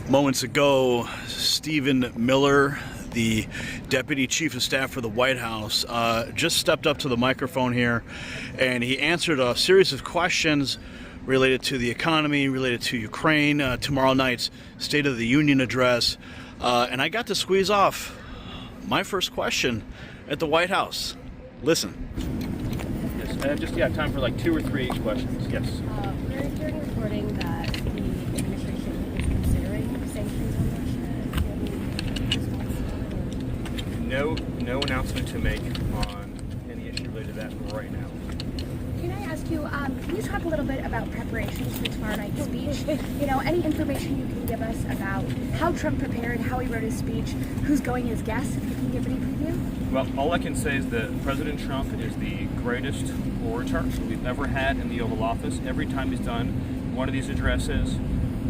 Moments ago, Stephen Miller, the Deputy Chief of Staff for the White House, just stepped up to the microphone here, and he answered a series of questions related to the economy, related to Ukraine, tomorrow night's State of the Union address, and I got to squeeze off my first question at the White House. Listen. Yes, I have just time for like 2 or 3 questions. Yes. We're hearing reporting that the administration is considering sanctions on Russia. Do you have any response to that? No announcement to make on any issue related to that right now. Can I ask you, can you talk a little bit about preparations for tomorrow night's speech? You know, any information you can give us about how Trump prepared, how he wrote his speech, who's going as guests, if you can give any preview? Well, all I can say is that President Trump is the greatest orator we've ever had in the Oval Office. Every time he's done one of these addresses,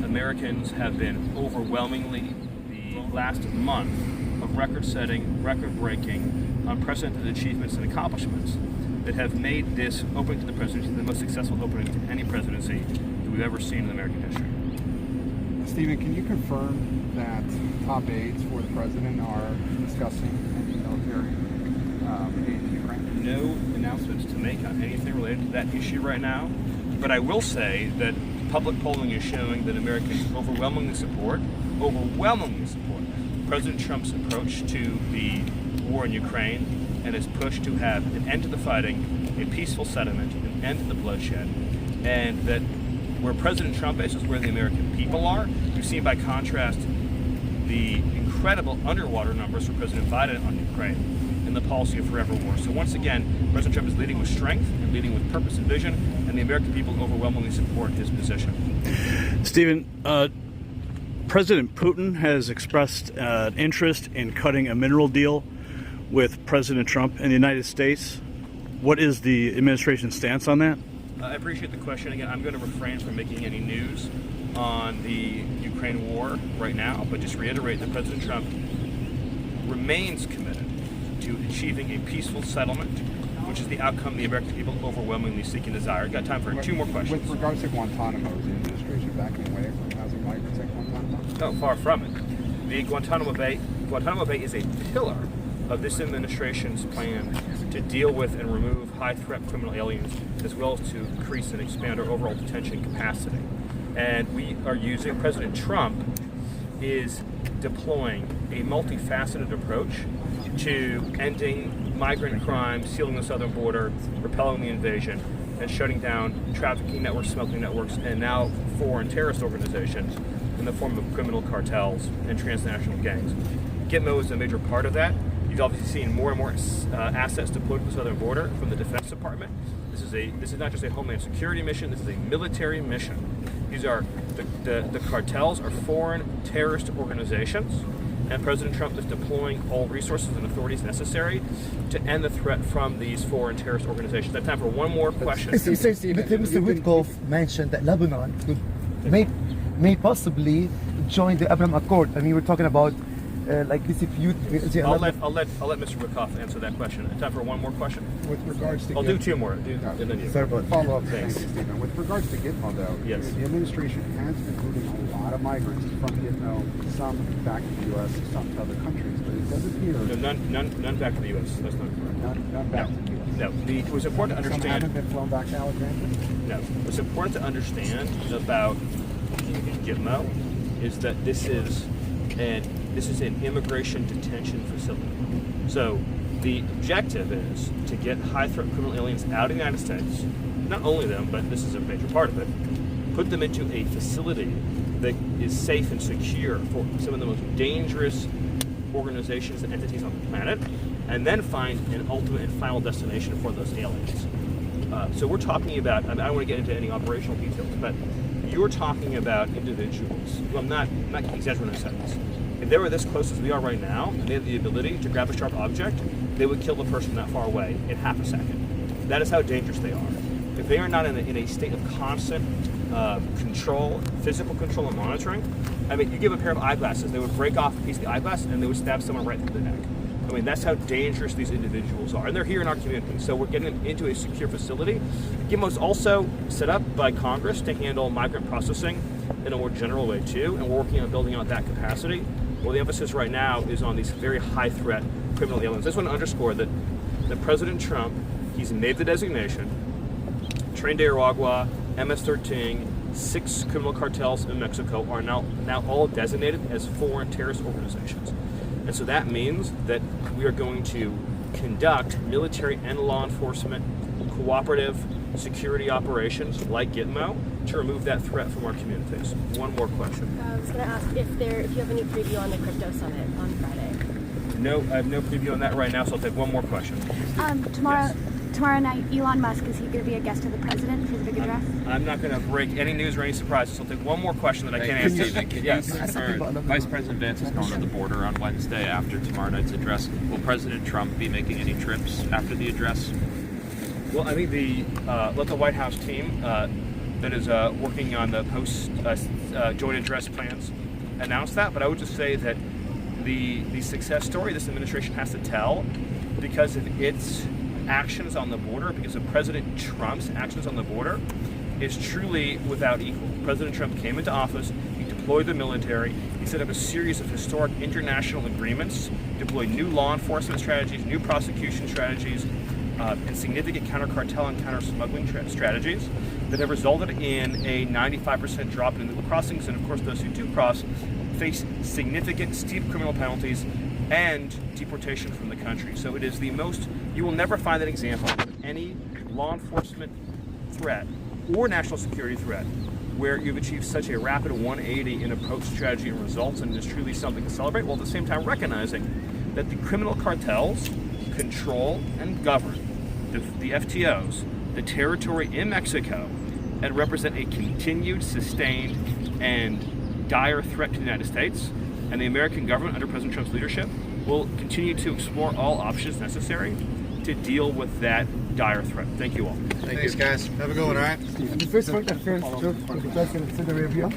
Americans have been overwhelmingly the last month of record-setting, record-breaking, unprecedented achievements and accomplishments that have made this opening to the presidency the most successful opening to any presidency that we've ever seen in American history. Stephen, can you confirm that top aides for the president are discussing any military aid to Ukraine? No announcements to make on anything related to that issue right now, but I will say that public polling is showing that Americans overwhelmingly support President Trump's approach to the war in Ukraine and his push to have an end to the fighting, a peaceful settlement, an end to the bloodshed, and that where President Trump is where the American people are. We've seen, by contrast, the incredible underwater numbers for President Biden on Ukraine and the policy of forever war. So once again, President Trump is leading with strength and leading with purpose and vision, and the American people overwhelmingly support his position. Stephen, President Putin has expressed interest in cutting a mineral deal with President Trump in the United States. What is the administration's stance on that? I appreciate the question. Again, I'm going to refrain from making any news on the Ukraine war right now, but just reiterate that President Trump remains committed to achieving a peaceful settlement, which is the outcome the American people overwhelmingly seek and desire. I've got time for 2 more questions. With regards to Guantanamo, is the administration backing away from housing migrants at Guantanamo? No, far from it. The Guantanamo Bay is a pillar of this administration's plan to deal with and remove high-threat criminal aliens, as well as to increase and expand our overall detention capacity. And we are using, President Trump is deploying a multifaceted approach to ending migrant crime, sealing the southern border, repelling the invasion, and shutting down trafficking networks, smuggling networks, and now foreign terrorist organizations in the form of criminal cartels and transnational gangs. Gitmo is a major part of that. You've obviously seen more and more assets deployed to the southern border from the Defense Department. This is not just a homeland security mission. This is a military mission. These are the cartels are foreign terrorist organizations, and President Trump is deploying all resources and authorities necessary to end the threat from these foreign terrorist organizations. I have time for one more question. Mr. Witkoff mentioned that Lebanon may possibly join the Abraham Accord. I mean, we're talking about like dispute. I'll let Mr. Witkoff answer that question. Time for one more question. With regards to I'll do 2 more. And then you. Follow up. Thanks. Thank you, Stephen. With regards to Gitmo, though, Yes. the administration has been moving a lot of migrants from Gitmo, some back to the U.S., some to other countries, but it does appear None back to the U.S. That's not correct. none back to the U.S. No. It was important to Some understand. haven't been flown back to Alexandria. No. What's important to understand about Gitmo is that this is an immigration detention facility. So the objective is to get high-threat criminal aliens out of the United States, not only them, but this is a major part of it, put them into a facility that is safe and secure for some of the most dangerous organizations and entities on the planet, and then find an ultimate and final destination for those aliens. So we're talking about, I don't want to get into any operational details, but you're talking about individuals who I'm not exaggerating in a sentence. If they were this close as we are right now, and they had the ability to grab a sharp object, they would kill the person that far away in half a second. That is how dangerous they are. If they are not in a state of constant control, physical control and monitoring, I mean, you give a pair of eyeglasses, they would break off a piece of the eyeglass and they would stab someone right through the neck. I mean, that's how dangerous these individuals are. And they're here in our community. So we're getting them into a secure facility. Gitmo's also set up by Congress to handle migrant processing in a more general way too, and we're working on building out that capacity. Well, the emphasis right now is on these very high threat criminal aliens. I just want to underscore that President Trump, he's made the designation, Tren de Aragua, MS-13, 6 criminal cartels in Mexico are now all designated as foreign terrorist organizations. And so that means that we are going to conduct military and law enforcement cooperative security operations like Gitmo to remove that threat from our communities. One more question. I was going to ask if you have any preview on the crypto summit on Friday. No, I have no preview on that right now, so I'll take one more question. Tomorrow night, Elon Musk, is he going to be a guest of the president for the big address? I'm not going to break any news or any surprises, so I'll take one more question that I can't answer. Yes. Vice President Vance is going to the border on Wednesday after tomorrow night's address. Will President Trump be making any trips after the address? Well, I think let the White House team that is working on the post joint address plans announce that. But I would just say that the success story this administration has to tell, because of its actions on the border, because of President Trump's actions on the border, is truly without equal. President Trump came into office, he deployed the military, he set up a series of historic international agreements, deployed new law enforcement strategies, new prosecution strategies, and significant counter-cartel and counter-smuggling strategies that have resulted in a 95% drop in illegal crossings, and of course those who do cross face significant steep criminal penalties and deportation from the country. So it is the most, you will never find an example of any law enforcement threat or national security threat where you've achieved such a rapid 180 in approach, strategy, and results, and it's truly something to celebrate, while at the same time recognizing that the criminal cartels control and govern the FTOs, the territory in Mexico, and represent a continued, sustained, and dire threat to the United States. And the American government, under President Trump's leadership, will continue to explore all options necessary to deal with that dire threat. Thank you all. Thanks, guys. Have a good one, all right? The first point of defense, Joe, the president of Saudi Arabia.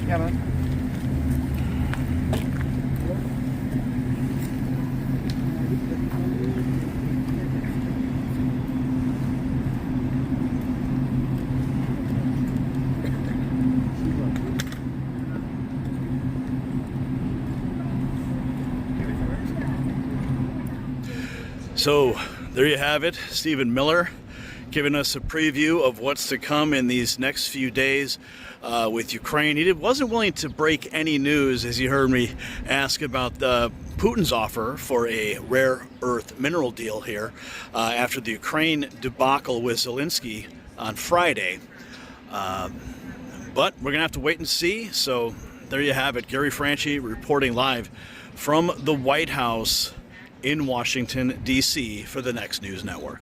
Yeah, man. So there you have it, Stephen Miller giving us a preview of what's to come in these next few days with Ukraine. He wasn't willing to break any news, as you heard me ask about Putin's offer for a rare earth mineral deal here after the Ukraine debacle with Zelensky on Friday. But we're going to have to wait and see. So there you have it. Gary Franchi reporting live from the White House in Washington, D.C. for the Next News Network.